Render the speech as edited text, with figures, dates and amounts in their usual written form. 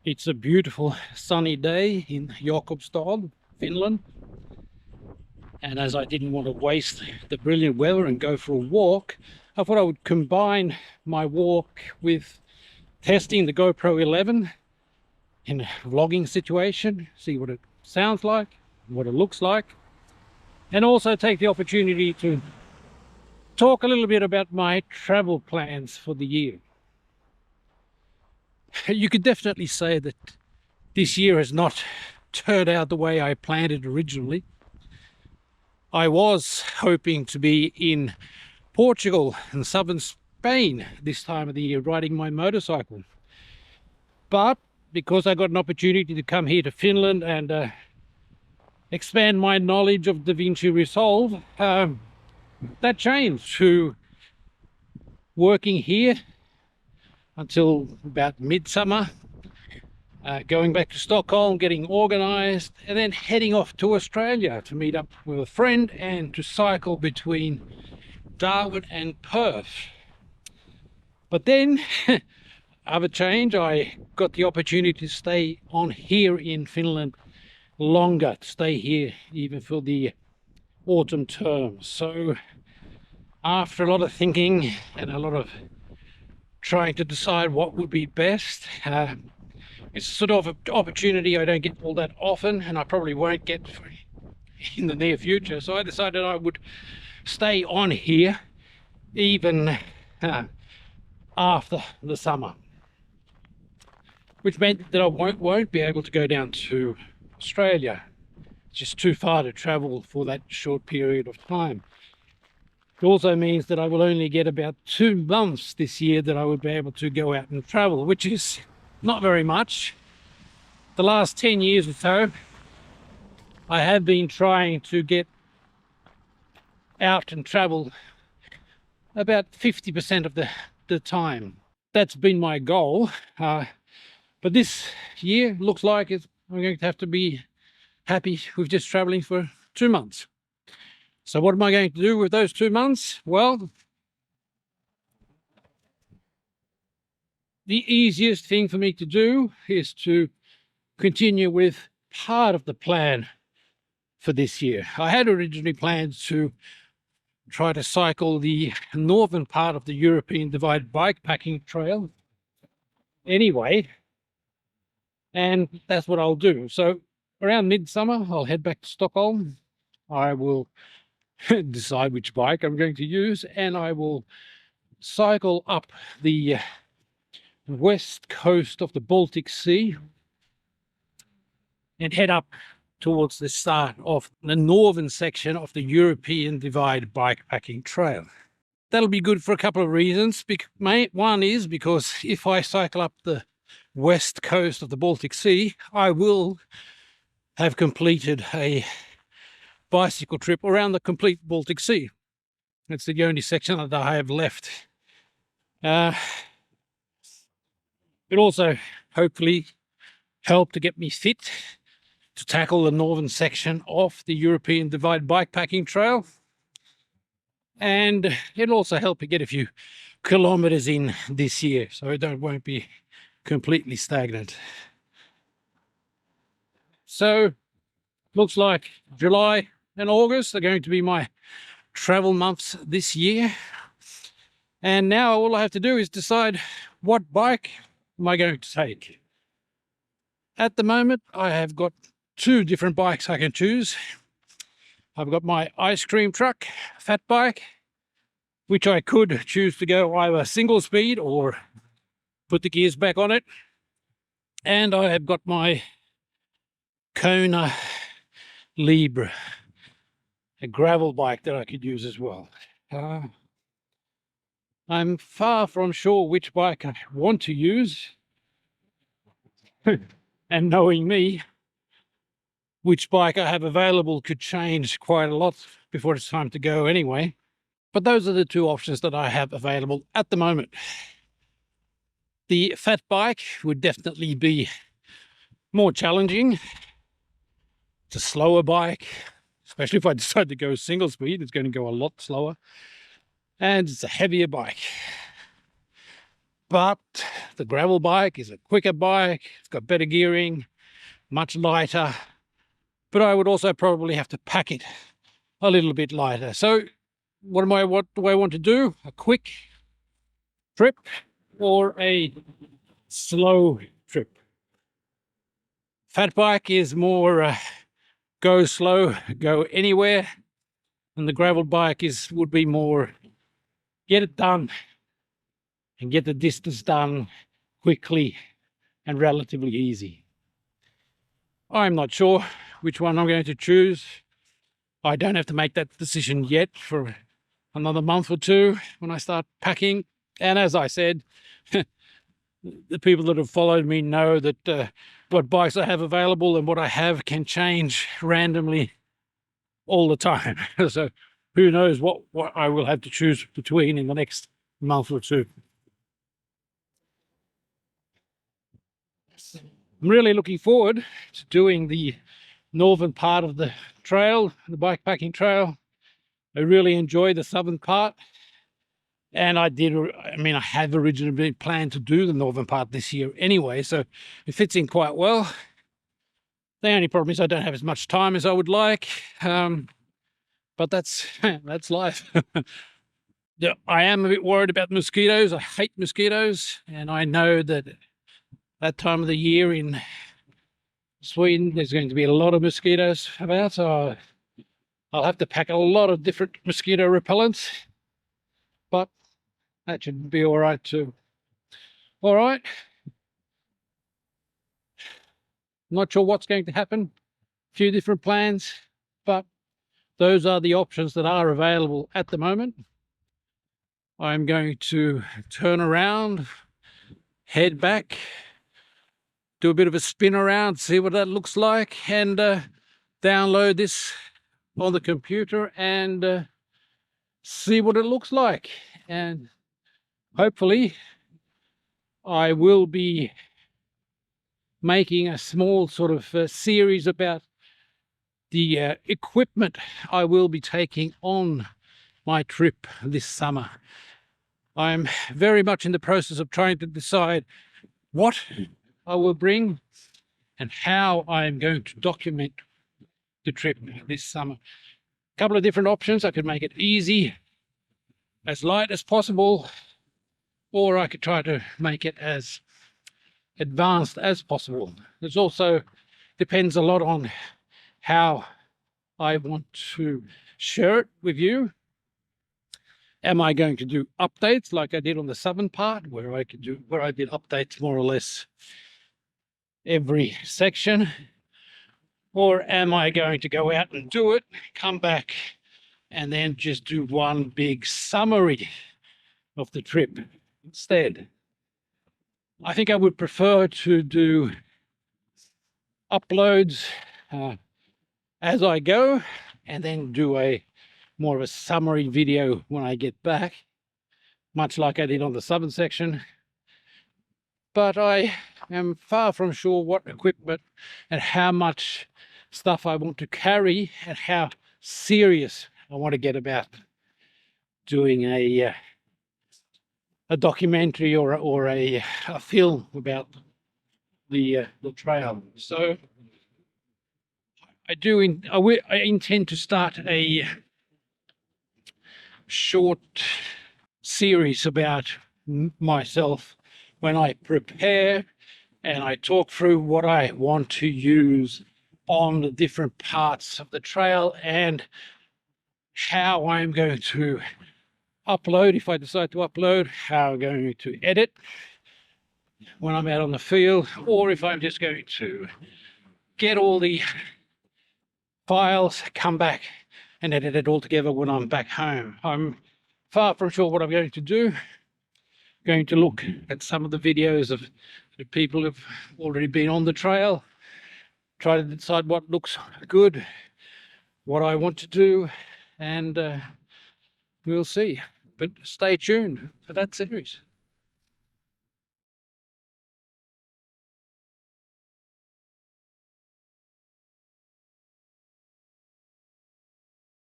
It's a beautiful sunny day in Jakobstad, Finland. And as I didn't want to waste the brilliant weather and go for a walk, I thought I would combine my walk with testing the GoPro 11 in a vlogging situation, see what it sounds like, what it looks like, and also take the opportunity to talk a little bit about my travel plans for the year. You could definitely say that this year has not turned out the way I planned it originally. I was hoping to be in Portugal and southern Spain this time of the year riding my motorcycle. But because I got an opportunity to come here to Finland and expand my knowledge of DaVinci Resolve, that changed to working here until about midsummer, going back to Stockholm, getting organized, and then heading off to Australia to meet up with a friend and to cycle between Darwin and Perth. But then, other change, I got the opportunity to stay on here in Finland longer, to stay here even for the autumn term. So after a lot of thinking and a lot of trying to decide what would be best, it's sort of an opportunity I don't get all that often, and I probably won't get in the near future. So I decided I would stay on here even after the summer, which meant that I won't be able to go down to Australia. It's just too far to travel for that short period of time. It also means that I will only get about 2 months this year that I would be able to go out and travel, which is not very much. The last 10 years or so, I have been trying to get out and travel about 50% of the time. That's been my goal. But this year looks like I'm going to have to be happy with just traveling for 2 months. So what am I going to do with those 2 months? Well, the easiest thing for me to do is to continue with part of the plan for this year. I had originally planned to try to cycle the northern part of the European Divide Bikepacking Trail anyway, and that's what I'll do. So around midsummer, I'll head back to Stockholm. I will decide which bike I'm going to use, and I will cycle up the west coast of the Baltic Sea and head up towards the start of the northern section of the European Divide Bikepacking Trail. That'll be good for a couple of reasons. One is because if I cycle up the west coast of the Baltic Sea, I will have completed a bicycle trip around the complete Baltic Sea. It's the only section that I have left. It also hopefully help to get me fit to tackle the northern section of the European Divide Bikepacking Trail. And it'll also help me get a few kilometers in this year, so it won't be completely stagnant. So looks like July and August are going to be my travel months this year. And now all I have to do is decide what bike am I going to take. At the moment, I have got 2 different bikes I can choose. I've got my ice cream truck, fat bike, which I could choose to go either single speed or put the gears back on it. And I have got my Kona Libre, a gravel bike that I could use as well. I'm far from sure which bike I want to use. And knowing me, which bike I have available could change quite a lot before it's time to go anyway. But those are the 2 options that I have available at the moment. The fat bike would definitely be more challenging. It's a slower bike, especially if I decide to go single speed, it's going to go a lot slower. And it's a heavier bike. But the gravel bike is a quicker bike. It's got better gearing, much lighter, but I would also probably have to pack it a little bit lighter. So what do I want to do? A quick trip or a slow trip? Fat bike is more go slow, go anywhere, and the gravel bike would be more get it done and get the distance done quickly and relatively easy. I'm not sure which one I'm going to choose. I don't have to make that decision yet for another month or two when I start packing. And as I said, the people that have followed me know that what bikes I have available and what I have can change randomly all the time. So who knows what I will have to choose between in the next month or two. I'm really looking forward to doing the northern part of the trail, the bikepacking trail. I really enjoy the southern part. And I have originally planned to do the northern part this year anyway, so it fits in quite well. The only problem is I don't have as much time as I would like, but that's life. Yeah, I am a bit worried about mosquitoes. I hate mosquitoes, and I know that time of the year in Sweden there's going to be a lot of mosquitoes about, so I'll have to pack a lot of different mosquito repellents, but that should be all right too. All right. Not sure what's going to happen. A few different plans, but those are the options that are available at the moment. I'm going to turn around, head back, do a bit of a spin around, see what that looks like, and download this on the computer and see what it looks like. And hopefully I will be making a small sort of series about the equipment I will be taking on my trip this summer. I'm very much in the process of trying to decide what I will bring and how I'm going to document the trip this summer. A couple of different options. I could make it easy, as light as possible, or I could try to make it as advanced as possible. There's also depends a lot on how I want to share it with you. Am I going to do updates like I did on the southern part, where I did updates more or less every section? Or am I going to go out and do it, come back, and then just do one big summary of the trip instead? I think I would prefer to do uploads as I go, and then do more of a summary video when I get back, much like I did on the southern section. But I am far from sure what equipment and how much stuff I want to carry and how serious I want to get about doing a documentary or a film about the trail. So I intend to start a short series about myself when I prepare and I talk through what I want to use on the different parts of the trail and how I'm going to upload, if I decide to upload, how I'm going to edit when I'm out on the field, or if I'm just going to get all the files, come back and edit it all together when I'm back home. I'm far from sure what I'm going to do. Going to look at some of the videos of the people who've already been on the trail, try to decide what looks good, what I want to do, and we'll see. But stay tuned for that series.